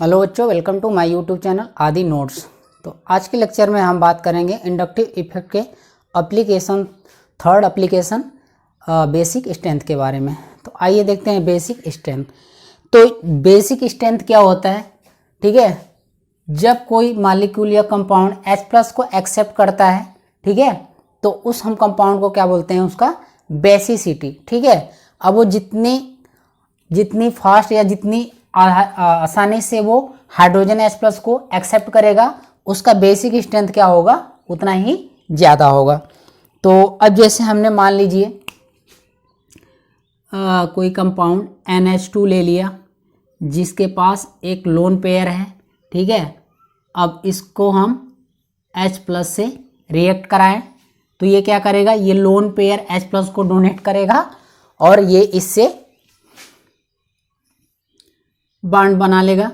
Hello बच्चों, welcome to my YouTube channel Aadi notes. तो आज के लेक्चर में हम बात करेंगे इंडक्टिव इफेक्ट के application, third application basic strength के बारे में। तो आइए देखते हैं बेसिक स्ट्रेंथ। तो बेसिक स्ट्रेंथ क्या होता है? ठीक है, जब कोई मॉलिक्यूल या कंपाउंड H+ को एक्सेप्ट करता है, ठीक है, तो उस हम कंपाउंड को क्या बोलते हैं? उसका बेसिसिटी। ठीक है, अब वो जितनी फास्ट या जितनी आसानी से वो हाइड्रोजन H+ को एक्सेप्ट करेगा, उसका बेसिक स्ट्रेंथ क्या होगा? उतना ही ज़्यादा होगा। तो अब जैसे हमने मान लीजिए कोई कंपाउंड NH2 ले लिया जिसके पास एक लोन पेयर है, ठीक है। अब इसको हम H+ से रिएक्ट कराएं तो ये क्या करेगा? ये लोन पेयर H+ को डोनेट करेगा और ये इससे बॉन्ड बना लेगा,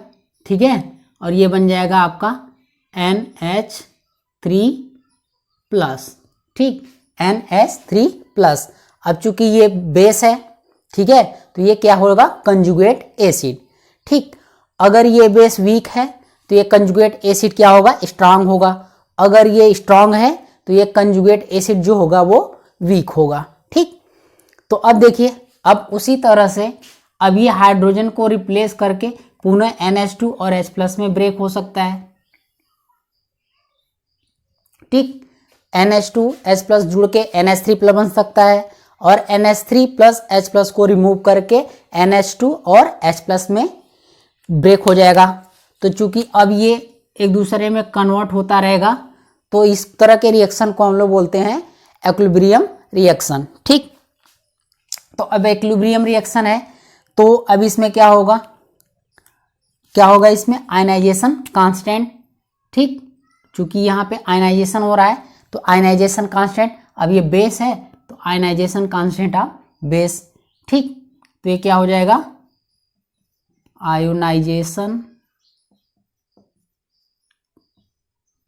ठीक है, और ये बन जाएगा आपका NH3+। ठीक, NH3+। अब चूंकि ये बेस है, ठीक है, तो ये क्या होगा? Conjugate acid. ठीक, अगर ये बेस वीक है तो ये कंजुगेट एसिड क्या होगा? स्ट्रांग होगा। अगर ये स्ट्रांग है तो ये कंजुगेट एसिड जो होगा वो वीक होगा। ठीक, तो अब देखिए, अब उसी तरह से अब ये हाइड्रोजन को रिप्लेस करके पुनः NH2 और H+ में ब्रेक हो सकता है। ठीक, NH2 H+ जुड़ के NH3+ बन सकता है और NH3+ H+ को रिमूव करके NH2 और H+ में ब्रेक हो जाएगा। तो चूंकि अब ये एक दूसरे में कन्वर्ट होता रहेगा, तो इस तरह के रिएक्शन को हम लोग बोलते हैं इक्विलिब्रियम रिएक्शन। ठीक, तो अब इक्विलिब्रियम रिएक्शन है तो अब इसमें क्या होगा? इसमें आयनाइजेशन कांस्टेंट। ठीक, चूंकि यहाँ पे आयनाइजेशन हो रहा है तो आयनाइजेशन कांस्टेंट, अब ये बेस है तो आयनाइजेशन कांस्टेंट ऑफ बेस। ठीक, तो ये क्या हो जाएगा? Ionization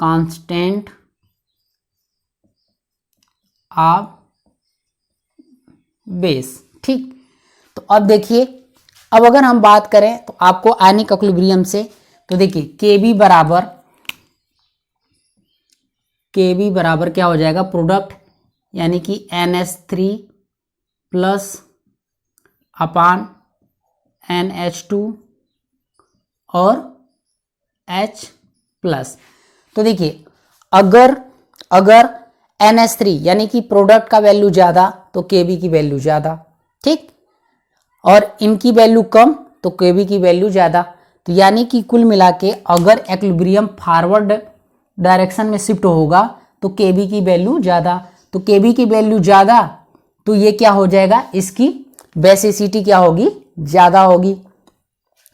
constant of base. ठीक, तो अब देखिए, अब अगर हम बात करें तो आपको आयनिक इक्विलिब्रियम से, तो देखिए Kb बराबर क्या हो जाएगा? प्रोडक्ट, यानी कि NH3+ अपान NH2 और H+। तो देखिए, अगर NH3 यानी कि प्रोडक्ट का वैल्यू ज़्यादा तो Kb की वैल्यू ज़्यादा, ठीक, और इनकी वैल्यू कम तो Kb की वैल्यू ज़्यादा। तो यानी कि कुल मिला के अगर इक्विलिब्रियम फॉरवर्ड डायरेक्शन में शिफ्ट होगा तो Kb की वैल्यू ज़्यादा। तो Kb की वैल्यू ज़्यादा तो ये क्या हो जाएगा? इसकी बेसिसिटी क्या होगी? ज़्यादा होगी।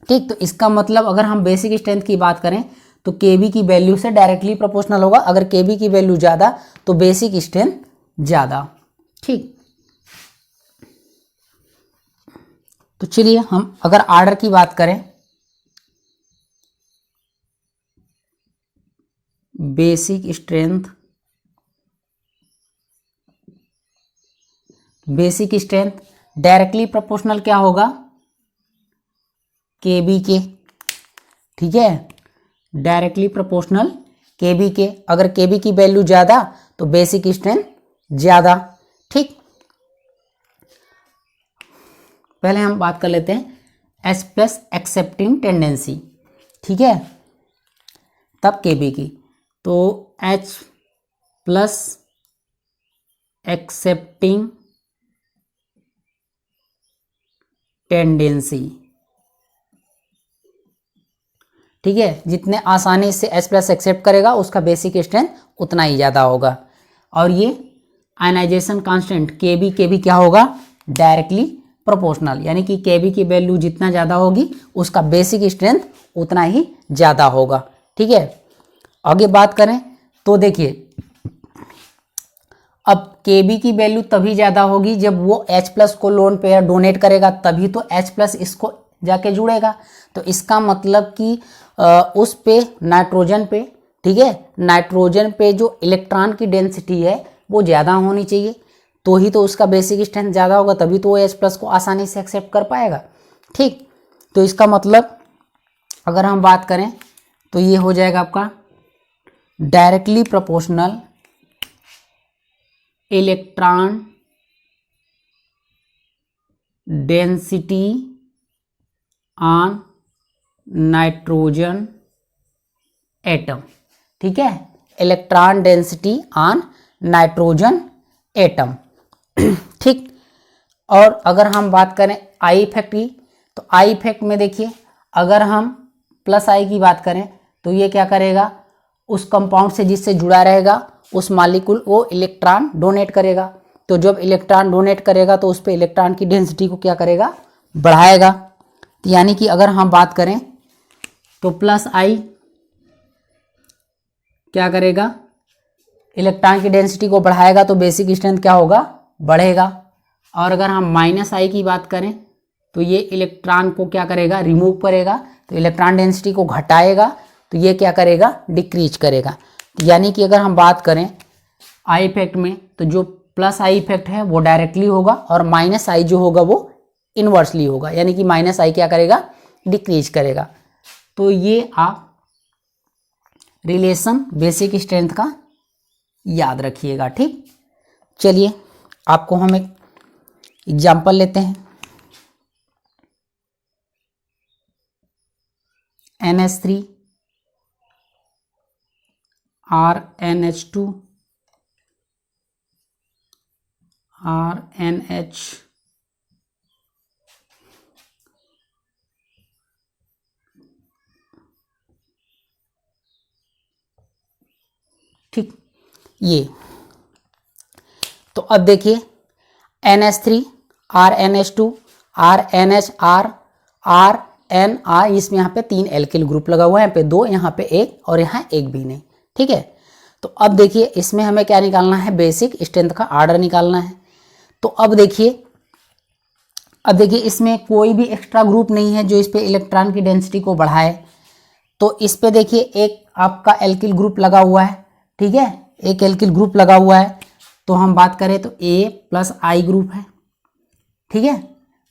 ठीक, तो इसका मतलब अगर हम बेसिक स्ट्रेंथ की बात करें तो Kb की वैल्यू से डायरेक्टली प्रोपोर्शनल होगा। अगर Kb की वैल्यू ज़्यादा तो बेसिक स्ट्रेंथ ज़्यादा। ठीक, तो चलिए हम अगर आर्डर की बात करें, बेसिक स्ट्रेंथ डायरेक्टली प्रोपोर्शनल क्या होगा? Kb के। ठीक है, डायरेक्टली प्रोपोर्शनल Kb के। अगर Kb की वैल्यू ज़्यादा तो बेसिक स्ट्रेंथ ज़्यादा। ठीक, पहले हम बात कर लेते हैं H+ एक्सेप्टिंग टेंडेंसी, ठीक है, तब Kb की। तो H+ एक्सेप्टिंग टेंडेंसी, ठीक है, जितने आसानी से H+ एक्सेप्ट करेगा उसका बेसिक स्ट्रेंथ उतना ही ज़्यादा होगा। और ये आयनाइजेशन कांस्टेंट Kb क्या होगा? डायरेक्टली प्रोपोर्शनल, यानी कि Kb की वैल्यू जितना ज़्यादा होगी उसका बेसिक स्ट्रेंथ उतना ही ज़्यादा होगा। ठीक है, आगे बात करें तो देखिए, अब Kb की वैल्यू तभी ज़्यादा होगी जब वो H+ को लोन पेयर डोनेट करेगा, तभी तो H+ इसको जाके जुड़ेगा। तो इसका मतलब कि उस पे नाइट्रोजन पे, ठीक है, नाइट्रोजन पे जो इलेक्ट्रॉन की डेंसिटी है वो ज़्यादा होनी चाहिए, तो ही तो उसका बेसिक स्ट्रेंथ ज़्यादा होगा, तभी तो वो H+ को आसानी से एक्सेप्ट कर पाएगा। ठीक, तो इसका मतलब अगर हम बात करें तो ये हो जाएगा आपका directly proportional electron density on nitrogen atom. ठीक है, electron density on nitrogen atom. ठीक, और अगर हम बात करें आई इफेक्ट की, तो आई इफेक्ट में देखिए, अगर हम प्लस आई की बात करें तो ये क्या करेगा, उस कंपाउंड से जिससे जुड़ा रहेगा उस मॉलिक्यूल वो इलेक्ट्रॉन डोनेट करेगा। तो जब इलेक्ट्रॉन डोनेट करेगा तो उस पर इलेक्ट्रॉन की डेंसिटी को क्या करेगा, बढ़ाएगा। तो यानी कि अगर हम बात करें तो प्लस आई क्या करेगा, इलेक्ट्रॉन की डेंसिटी को बढ़ाएगा, तो बेसिक स्ट्रेंथ क्या होगा, बढ़ेगा। और अगर हम माइनस आई की बात करें तो ये इलेक्ट्रॉन को क्या करेगा, रिमूव करेगा, तो इलेक्ट्रॉन डेंसिटी को घटाएगा, तो ये क्या करेगा, डिक्रीज करेगा। तो यानी कि अगर हम बात करें आई इफेक्ट में, तो जो प्लस आई इफेक्ट है वो डायरेक्टली होगा और माइनस आई जो होगा वो इनवर्सली होगा, यानी कि माइनस आई क्या करेगा, डिक्रीज करेगा। तो ये आप रिलेशन बेसिक स्ट्रेंथ का याद रखिएगा। ठीक, चलिए आपको हम एक एग्जाम्पल लेते हैं। NH3 RNH2 RNH ठीक, ये तो अब देखिए NH3 RNH2 RNHR RNR, इसमें यहाँ पे 3 एल्किल ग्रुप लगा हुआ है, यहाँ पे 2, यहाँ पे 1 और यहाँ 1 भी नहीं। ठीक है, तो अब देखिए इसमें हमें क्या निकालना है, बेसिक स्ट्रेंथ का ऑर्डर निकालना है। तो अब देखिए इसमें कोई भी एक्स्ट्रा ग्रुप नहीं है जो इस पे इलेक्ट्रॉन की डेंसिटी को बढ़ाए। तो इस पे देखिए एक आपका एल्किल ग्रुप लगा हुआ है। ठीक है, एक एल्किल ग्रुप लगा हुआ है, तो हम बात करें तो A प्लस आई ग्रुप है। ठीक है,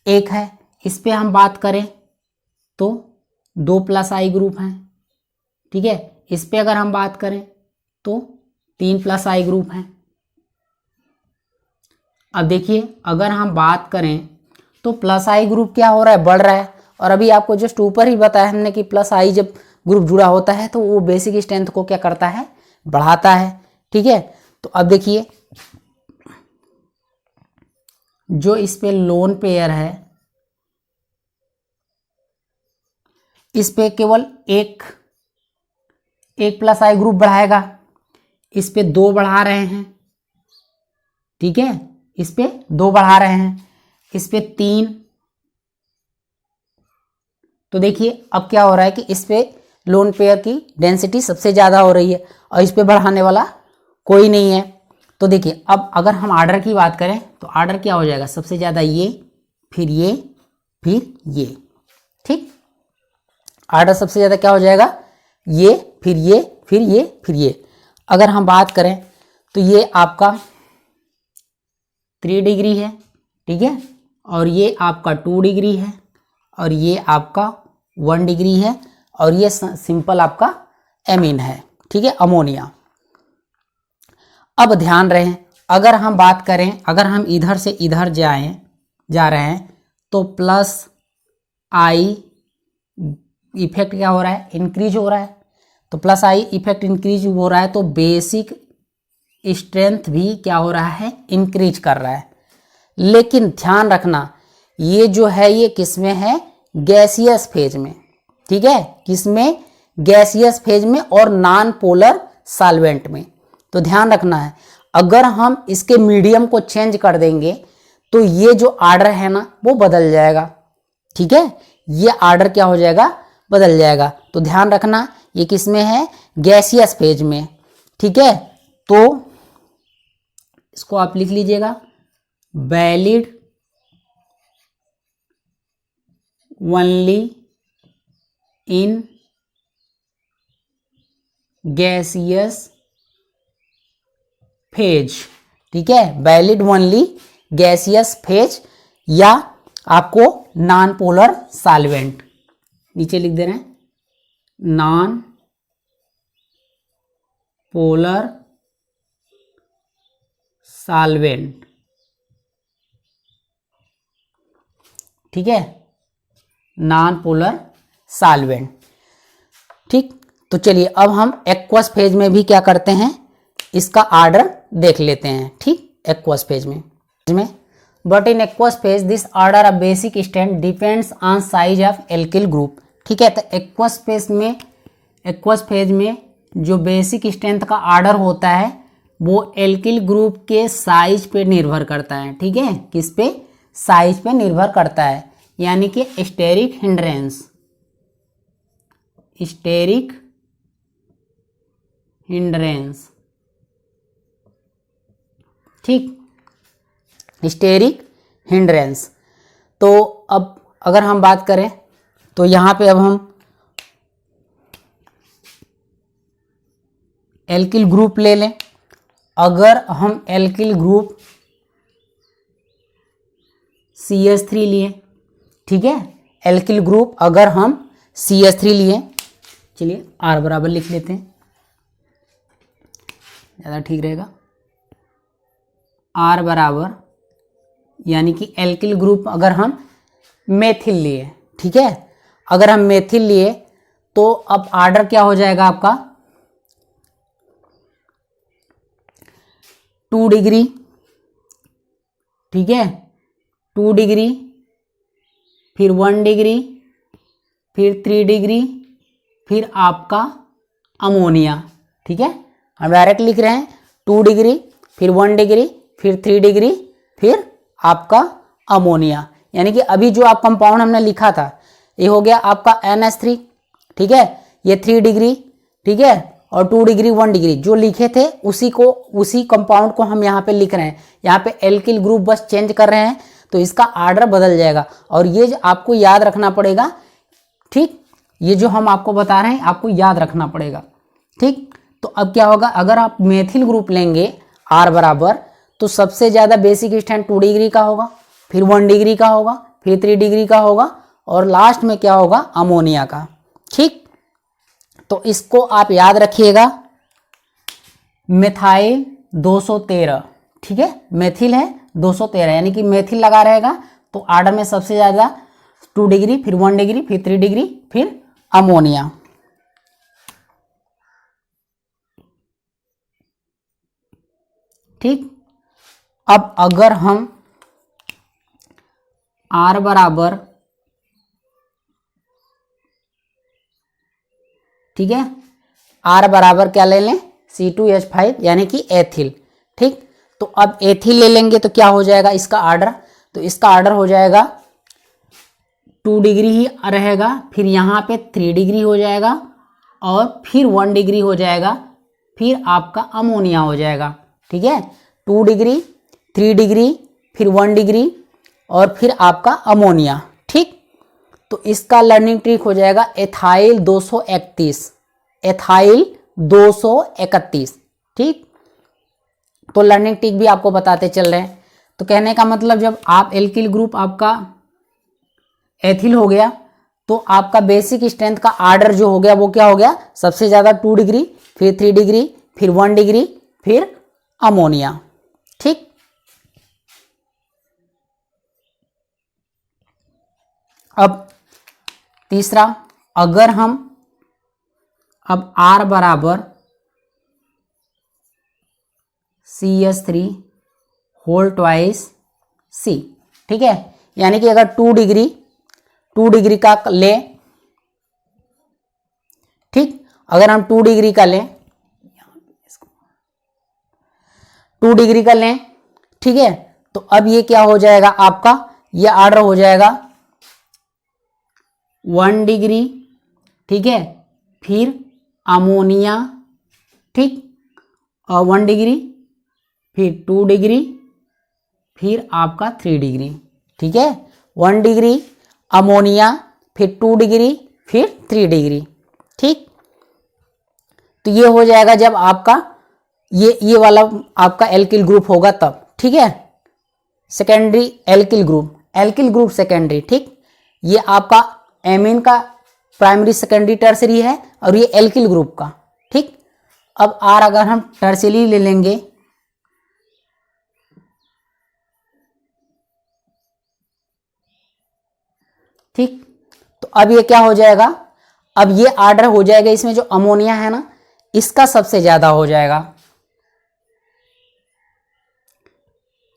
एक है। इस पे हम बात करें तो 2 प्लस आई ग्रुप हैं। ठीक है, इस पे अगर हम बात करें तो 3 प्लस आई ग्रुप हैं। अब देखिए अगर हम बात करें तो प्लस आई ग्रुप क्या हो रहा है, बढ़ रहा है। और अभी आपको जस्ट ऊपर ही बताया हमने कि प्लस आई जब ग्रुप जुड़ा होता है तो वो बेसिक स्ट्रेंथ को क्या करता है, बढ़ाता है। ठीक है, तो अब देखिए जो इस पे लोन पेयर है, इस पे केवल एक प्लस आई ग्रुप बढ़ाएगा, इस पे 2 बढ़ा रहे हैं। ठीक है, इस पे 2 बढ़ा रहे हैं, इस पे 3। तो देखिए अब क्या हो रहा है कि इस पे लोन पेयर की डेंसिटी सबसे ज़्यादा हो रही है और इस पे बढ़ाने वाला कोई नहीं है। तो देखिए अब अगर हम आर्डर की बात करें तो आर्डर क्या हो जाएगा, सबसे ज़्यादा ये, फिर ये, फिर ये। ठीक, आर्डर सबसे ज़्यादा क्या हो जाएगा, ये, फिर ये, फिर ये, फिर ये। अगर हम बात करें तो ये आपका 3 डिग्री है। ठीक है, और ये आपका 2 डिग्री है, और ये आपका 1 डिग्री है, और ये सिंपल आपका एमीन है। ठीक है, अमोनिया। अब ध्यान रहे, अगर हम बात करें, अगर हम इधर से इधर जा रहे हैं तो प्लस आई इफेक्ट क्या हो रहा है, इंक्रीज हो रहा है। तो प्लस आई इफेक्ट इंक्रीज हो रहा है तो बेसिक स्ट्रेंथ भी क्या हो रहा है, इंक्रीज कर रहा है। लेकिन ध्यान रखना ये जो है ये किसमें है, गैसियस फेज में। ठीक है, किसमें, गैसियस फेज में और नॉन पोलर सॉल्वेंट में। तो ध्यान रखना है, अगर हम इसके मीडियम को चेंज कर देंगे तो ये जो आर्डर है ना वो बदल जाएगा। ठीक है, ये आर्डर क्या हो जाएगा, बदल जाएगा। तो ध्यान रखना ये किसमें है, गैसियस फेज में। ठीक है, तो इसको आप लिख लीजिएगा, valid only in gaseous phase. ठीक है, वैलिड ओनली गैसियस फेज या आपको नॉन पोलर सॉल्वेंट नीचे लिख दे रहे हैं, नॉन पोलर सॉल्वेंट। ठीक है, नॉन पोलर सॉल्वेंट। ठीक, तो चलिए अब हम एक्वस फेज में भी क्या करते हैं, इसका ऑर्डर देख लेते हैं। ठीक, एक्वस फेज में but in aqueous phase this order of basic strength depends on size of alkyl group. ठीक है, तो एक्वस फेज में जो बेसिक स्ट्रेंथ का ऑर्डर होता है वो एल्किल ग्रुप के साइज पे निर्भर करता है। ठीक है, किस पे, साइज पे निर्भर करता है, यानी कि स्टेरिक हिंड्रेंस। ठीक, स्टेरिक हिंड्रेंस। तो अब अगर हम बात करें तो यहाँ पे अब हम एल्किल ग्रुप ले लें। अगर हम एल्किल ग्रुप CH3 लिए, ठीक है, एल्किल ग्रुप अगर हम CH3 लिए, चलिए R बराबर लिख लेते हैं, ज़्यादा ठीक रहेगा। R बराबर यानी कि एल्किल ग्रुप अगर हम मेथिल लिए, ठीक है, अगर हम मेथिल लिए तो अब ऑर्डर क्या हो जाएगा आपका 2 डिग्री। ठीक है, 2 डिग्री, फिर 1 डिग्री, फिर 3 डिग्री, फिर आपका अमोनिया। ठीक है, हम डायरेक्ट लिख रहे हैं 2 डिग्री, फिर 1 डिग्री, फिर 3 डिग्री, फिर आपका अमोनिया। यानी कि अभी जो आप कंपाउंड हमने लिखा था ये हो गया आपका NH3। ठीक है, ये 3 डिग्री, ठीक है, और 2 डिग्री 1 डिग्री जो लिखे थे उसी कंपाउंड को हम यहाँ पे लिख रहे हैं। यहाँ पे एल्किल ग्रुप बस चेंज कर रहे हैं तो इसका ऑर्डर बदल जाएगा, और ये आपको याद रखना पड़ेगा। ठीक, ये जो हम आपको बता रहे हैं आपको याद रखना पड़ेगा। ठीक, तो अब क्या होगा, अगर आप मेथिल ग्रुप लेंगे R बराबर, तो सबसे ज़्यादा बेसिक स्ट्रेंथ 2 डिग्री का होगा, फिर 1 डिग्री का होगा, फिर 3 डिग्री का होगा, और लास्ट में क्या होगा, अमोनिया का। ठीक, तो इसको आप याद रखिएगा, मेथाइल 213। ठीक है, मेथिल है 213, यानी कि मेथिल लगा रहेगा तो ऑर्डर में सबसे ज़्यादा 2 डिग्री, फिर 1 डिग्री, फिर 3 डिग्री, फिर अमोनिया। ठीक, अब अगर हम R बराबर, ठीक है, R बराबर क्या ले लें, C2H5 यानी कि एथिल। ठीक, तो अब एथिल ले लेंगे तो क्या हो जाएगा इसका ऑर्डर, तो इसका ऑर्डर हो जाएगा 2 डिग्री ही रहेगा, फिर यहाँ पे 3 डिग्री हो जाएगा, और फिर 1 डिग्री हो जाएगा, फिर आपका अमोनिया हो जाएगा। ठीक है, 2 डिग्री, 3 डिग्री, फिर 1 डिग्री, और फिर आपका अमोनिया। ठीक, तो इसका लर्निंग ट्रिक हो जाएगा एथाइल 231, एथाइल 231। ठीक, तो लर्निंग ट्रिक भी आपको बताते चल रहे हैं। तो कहने का मतलब जब आप एल्किल ग्रुप आपका एथिल हो गया तो आपका बेसिक स्ट्रेंथ का ऑर्डर जो हो गया वो क्या हो गया, सबसे ज़्यादा 2 डिग्री, फिर 3 डिग्री, फिर 1 डिग्री, फिर अमोनिया। ठीक, अब तीसरा, अगर हम अब R बराबर CH3 होल ट्वाइस C। ठीक है, यानी कि अगर 2 डिग्री का ले, ठीक, अगर हम 2 डिग्री का लें, 2 डिग्री का लें, ठीक है, तो अब ये क्या हो जाएगा आपका, ये ऑर्डर हो जाएगा 1 डिग्री, ठीक है, फिर अमोनिया, ठीक, और 1 डिग्री, फिर 2 डिग्री, फिर आपका 3 डिग्री। ठीक है, 1 डिग्री, अमोनिया, फिर 2 डिग्री, फिर 3 डिग्री। ठीक, तो ये हो जाएगा जब आपका ये वाला आपका एल्किल ग्रुप होगा तब। ठीक है, सेकेंडरी एल्किल ग्रुप सेकेंडरी। ठीक, ये आपका एमीन का प्राइमरी, सेकेंडरी, टर्सरी है, और ये एल्किल ग्रुप का। ठीक, अब आर अगर हम टर्शियरी ले लेंगे, ठीक, तो अब ये क्या हो जाएगा, अब ये आर्डर हो जाएगा, इसमें जो अमोनिया है ना इसका सबसे ज्यादा हो जाएगा,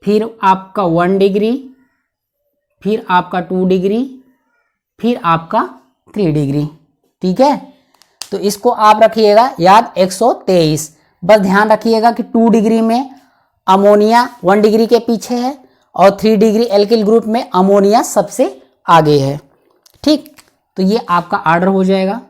फिर आपका 1 डिग्री, फिर आपका 2 डिग्री, फिर आपका 3 डिग्री। ठीक है, तो इसको आप रखिएगा याद 123। बस ध्यान रखिएगा कि 2 डिग्री में अमोनिया 1 डिग्री के पीछे है और 3 डिग्री एल्किल ग्रुप में अमोनिया सबसे आगे है। ठीक, तो ये आपका आर्डर हो जाएगा।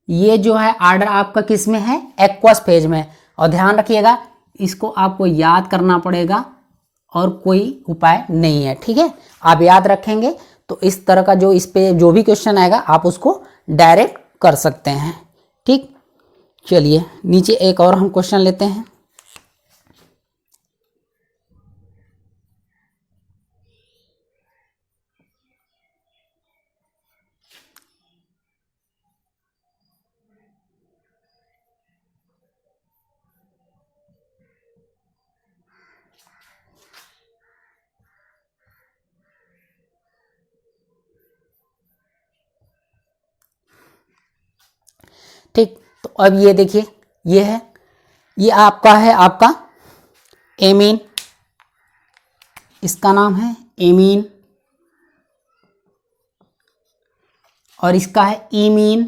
ये जो है आर्डर आपका किस में है, एक्वस फेज में। और ध्यान रखिएगा इसको आपको याद करना पड़ेगा और कोई उपाय नहीं है। ठीक है, आप याद रखेंगे तो इस तरह का जो इस पे जो भी क्वेश्चन आएगा आप उसको डायरेक्ट कर सकते हैं। ठीक, चलिए नीचे एक और हम क्वेश्चन लेते हैं। ठीक, तो अब ये देखिए ये है, ये आपका है आपका एमीन, इसका नाम है एमीन, और इसका है ईमीन।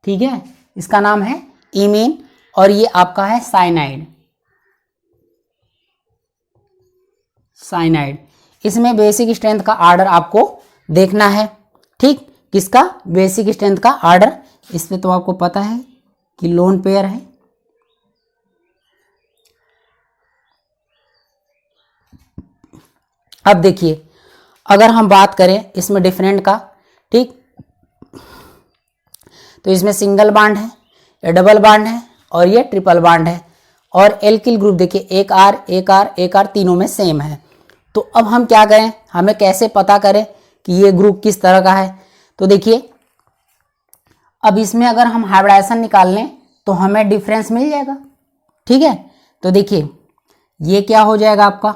ठीक है, इसका नाम है ईमीन, और ये आपका है साइनाइड। साइनाइड, इसमें बेसिक स्ट्रेंथ का आर्डर आपको देखना है। ठीक, किसका बेसिक स्ट्रेंथ का आर्डर, इसमें तो आपको पता है कि लोन पेयर है। अब देखिए अगर हम बात करें इसमें डिफरेंट का, ठीक, तो इसमें सिंगल बाड है, ये डबल बाड है और ये ट्रिपल बाड है। और एल्किल ग्रुप देखिए एक आर एक आर एक आर तीनों में सेम है। तो अब हम क्या करें, हमें कैसे पता करें कि ये ग्रुप किस तरह का है। तो देखिए अब इसमें अगर हम हाइब्रिडाइजेशन निकाल लें तो हमें डिफरेंस मिल जाएगा। ठीक है, तो देखिए ये क्या हो जाएगा आपका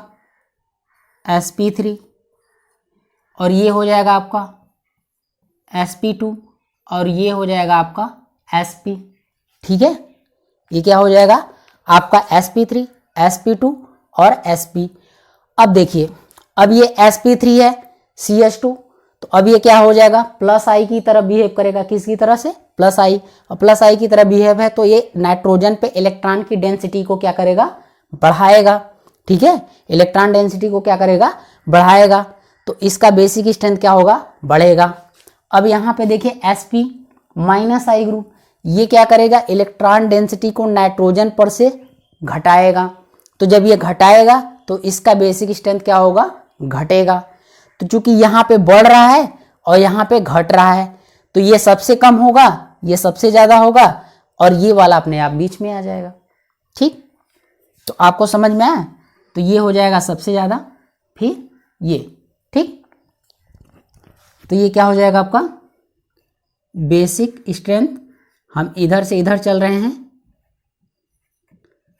sp3 और ये हो जाएगा आपका sp2 और ये हो जाएगा आपका sp। ठीक है, ये क्या हो जाएगा आपका sp3 sp2 और sp। अब देखिए अब ये sp3 है CH2, तो अब ये क्या हो जाएगा प्लस आई की तरफ बिहेव करेगा, किसकी तरह से प्लस आई, और प्लस आई की तरफ बिहेव है तो ये नाइट्रोजन पे इलेक्ट्रॉन की डेंसिटी को क्या करेगा बढ़ाएगा। ठीक है, इलेक्ट्रॉन डेंसिटी को क्या करेगा बढ़ाएगा, तो इसका बेसिक स्ट्रेंथ क्या होगा बढ़ेगा। अब यहाँ पे देखिए sp माइनस आई ग्रुप, ये क्या करेगा इलेक्ट्रॉन डेंसिटी को नाइट्रोजन पर से घटाएगा, तो जब ये घटाएगा तो इसका बेसिक स्ट्रेंथ क्या होगा घटेगा। तो चूंकि यहाँ पे बढ़ रहा है और यहाँ पे घट रहा है तो ये सबसे कम होगा ये सबसे ज्यादा होगा और ये वाला अपने आप बीच में आ जाएगा। ठीक, तो आपको समझ में आया, तो ये हो जाएगा सबसे ज्यादा, फिर ये। ठीक, तो ये क्या हो जाएगा आपका बेसिक स्ट्रेंथ। हम इधर से इधर चल रहे हैं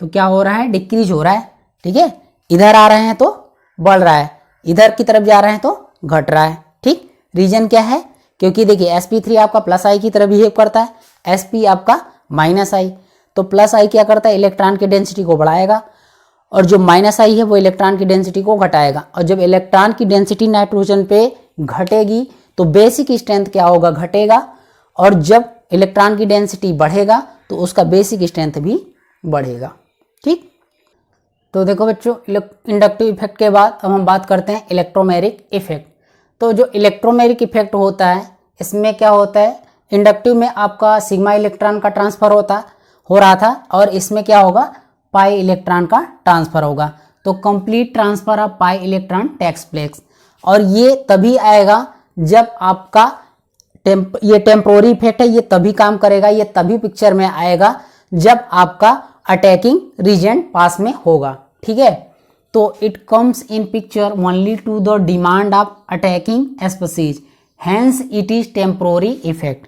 तो क्या हो रहा है डिक्रीज हो रहा है। ठीक है, इधर आ रहे हैं तो बढ़ रहा है, इधर की तरफ जा रहे हैं तो घट रहा है। ठीक, रीजन क्या है, क्योंकि देखिए sp3 आपका प्लस आई की तरफ बिहेव करता है, sp आपका माइनस आई, तो प्लस आई क्या करता है इलेक्ट्रॉन की डेंसिटी को बढ़ाएगा और जो माइनस आई है वो इलेक्ट्रॉन की डेंसिटी को घटाएगा। और जब इलेक्ट्रॉन की डेंसिटी नाइट्रोजन पे घटेगी तो बेसिक स्ट्रेंथ क्या होगा घटेगा, और जब इलेक्ट्रॉन की डेंसिटी बढ़ेगा तो उसका बेसिक स्ट्रेंथ भी बढ़ेगा। ठीक, तो देखो बच्चों इंडक्टिव इफेक्ट के बाद अब हम बात करते हैं इलेक्ट्रोमेरिक इफेक्ट। तो जो इलेक्ट्रोमेरिक इफेक्ट होता है इसमें क्या होता है, इंडक्टिव में आपका सिग्मा इलेक्ट्रॉन का ट्रांसफर हो रहा था और इसमें क्या होगा पाई इलेक्ट्रॉन का ट्रांसफर होगा। तो complete transfer of pi electron takes place, और ये तभी आएगा जब आपका ये टेम्पोररी इफेक्ट है, ये तभी काम करेगा, ये तभी पिक्चर में आएगा जब आपका अटैकिंग रीजन पास में होगा। ठीक है, तो it comes in picture only to the demand of attacking species, hence it is temporary effect.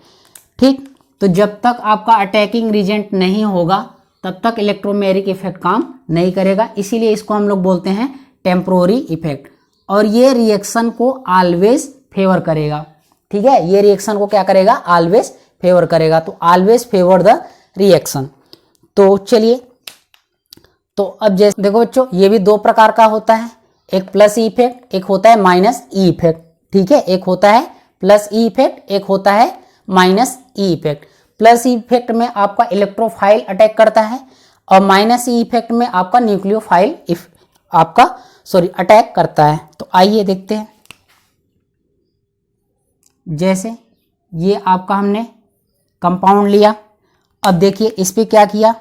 ठीक, तो जब तक आपका अटैकिंग रीजेंट नहीं होगा तब तक इलेक्ट्रोमेरिक इफेक्ट काम नहीं करेगा, इसीलिए इसको हम लोग बोलते हैं टेम्पोररी इफेक्ट। और ये रिएक्शन को ऑलवेज फेवर करेगा। ठीक है, ये रिएक्शन को क्या करेगा, ऑलवेज फेवर करेगा। तो ऑलवेज फेवर द रिएक्शन। तो चलिए, तो अब जैसे देखो बच्चों, ये भी दो प्रकार का होता है, एक प्लस ई इफेक्ट, एक होता है माइनस ई इफेक्ट। ठीक है, एक होता है प्लस ई इफेक्ट, एक होता है minus E effect. Plus E effect में आपका इलेक्ट्रोफाइल अटैक करता है और माइनस ई इफेक्ट में आपका न्यूक्लियोफाइल अटैक करता है। तो आइए देखते हैं। जैसे ये आपका हमने कंपाउंड लिया, अब देखिए इस पे क्या किया,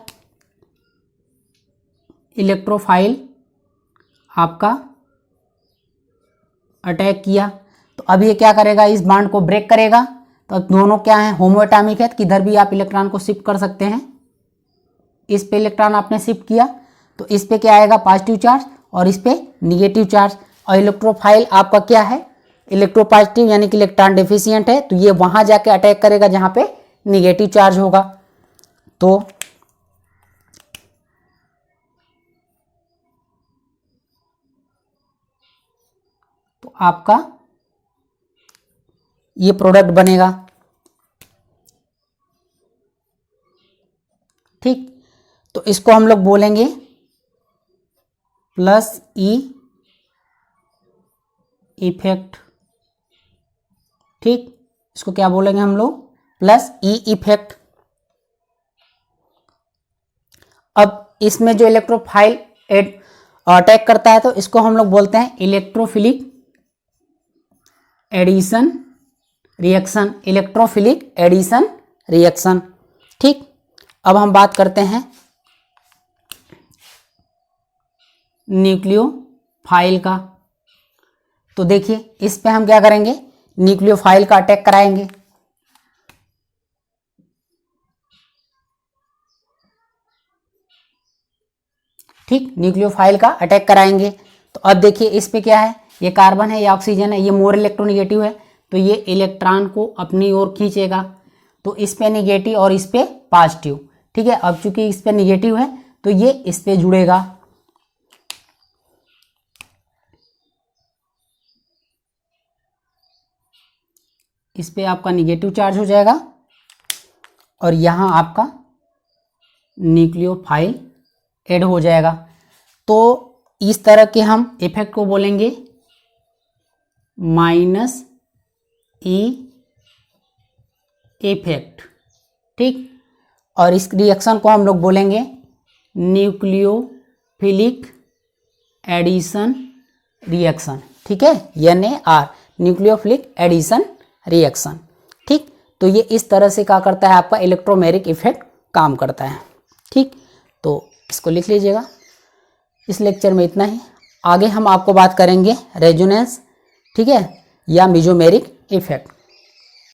इलेक्ट्रोफाइल आपका अटैक किया। तो अब ये क्या करेगा, इस बॉन्ड को ब्रेक करेगा। तो अब दोनों क्या है, होमोएटॉमिक है, किधर भी आप इलेक्ट्रॉन को शिफ्ट कर सकते हैं। इस पे इलेक्ट्रॉन आपने शिफ्ट किया तो इस पे क्या आएगा, पॉजिटिव चार्ज, और इस पे निगेटिव चार्ज। और इलेक्ट्रोफाइल आपका क्या है, इलेक्ट्रोपॉजिटिव यानी कि इलेक्ट्रॉन डेफिशिएंट है, तो ये वहां जाके अटैक करेगा जहां पे निगेटिव चार्ज होगा। तो आपका ये प्रोडक्ट बनेगा। ठीक, तो इसको हम लोग बोलेंगे प्लस ई इफेक्ट। ठीक, इसको क्या बोलेंगे हम लोग, प्लस ई इफेक्ट। अब इसमें जो इलेक्ट्रोफाइल अटैक करता है तो इसको हम लोग बोलते हैं electrophilic addition reaction, electrophilic addition reaction. ठीक, अब हम बात करते हैं न्यूक्लियोफाइल का। तो देखिए इस पे हम क्या करेंगे, न्यूक्लियोफाइल का अटैक कराएंगे। ठीक, न्यूक्लियोफाइल का अटैक कराएंगे। तो अब देखिए इस पे क्या है, ये कार्बन है, ये ऑक्सीजन है, ये मोर इलेक्ट्रोनिगेटिव है, तो ये इलेक्ट्रॉन को अपनी ओर खींचेगा। तो इस पे निगेटिव और इस पे पॉजिटिव। ठीक है, अब चूंकि इस पे निगेटिव है तो ये इस पे जुड़ेगा। इस पे आपका निगेटिव चार्ज हो जाएगा और यहाँ आपका न्यूक्लियोफाइल ऐड हो जाएगा। तो इस तरह के हम इफेक्ट को बोलेंगे माइनस ई इफेक्ट। ठीक, और इस रिएक्शन को हम लोग बोलेंगे न्यूक्लियोफिलिक एडिशन रिएक्शन। ठीक है, NaR, न्यूक्लियोफिलिक एडिशन रिएक्शन। ठीक, तो ये इस तरह से क्या करता है, आपका इलेक्ट्रोमेरिक इफेक्ट काम करता है। ठीक, तो इसको लिख लीजिएगा। इस लेक्चर में इतना ही, आगे हम आपको बात करेंगे रेजोनेंस, ठीक है, या मेसोमेरिक इफेक्ट।